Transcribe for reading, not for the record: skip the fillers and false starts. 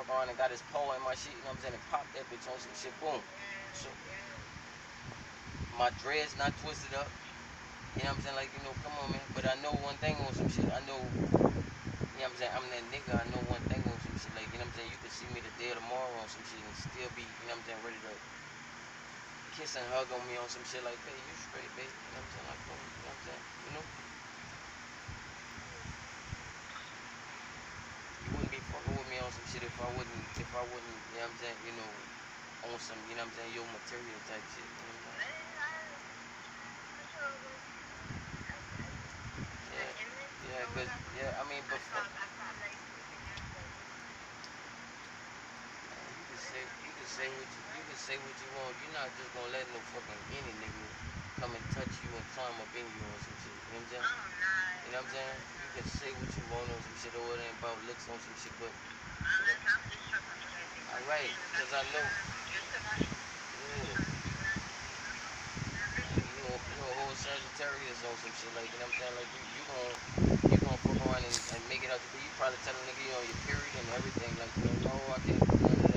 fuck around and got his pole in my shit, you know what I'm saying, and popped that bitch on some shit, boom. So, my dreads not twisted up, you know what I'm saying, like, you know, come on, man. But I know one thing on some shit, I know, you know what I'm saying, I'm that nigga, I know one thing on some shit, like, you know what I'm saying, you can see me the day of tomorrow on some shit and still be, you know what I'm saying, ready to kiss and hug on me on some shit like, babe, you straight, babe, you know what I'm saying, like, boom, you know what I'm saying, you know? You wouldn't be fucking with me on some shit if I wouldn't, you know what I'm saying, you know, on some, you know what I'm saying, your material type shit, you know what I'm saying? Yeah, yeah, cause, yeah, I mean, but fuck, man, you can say what you want, you're not just gonna let no fucking any nigga come and touch you and climb up in you on some shit, you know what I'm saying? You know what I'm saying? You can say what you want on some shit, or it ain't about looks on some shit, but, alright, cause I know, yeah. You a whole Sagittarius on some shit, like, you know what I'm saying? Like, you gonna fuck around and make it out to be, you probably tell a nigga you on your period and everything, like, you know, no, I can't do none of that.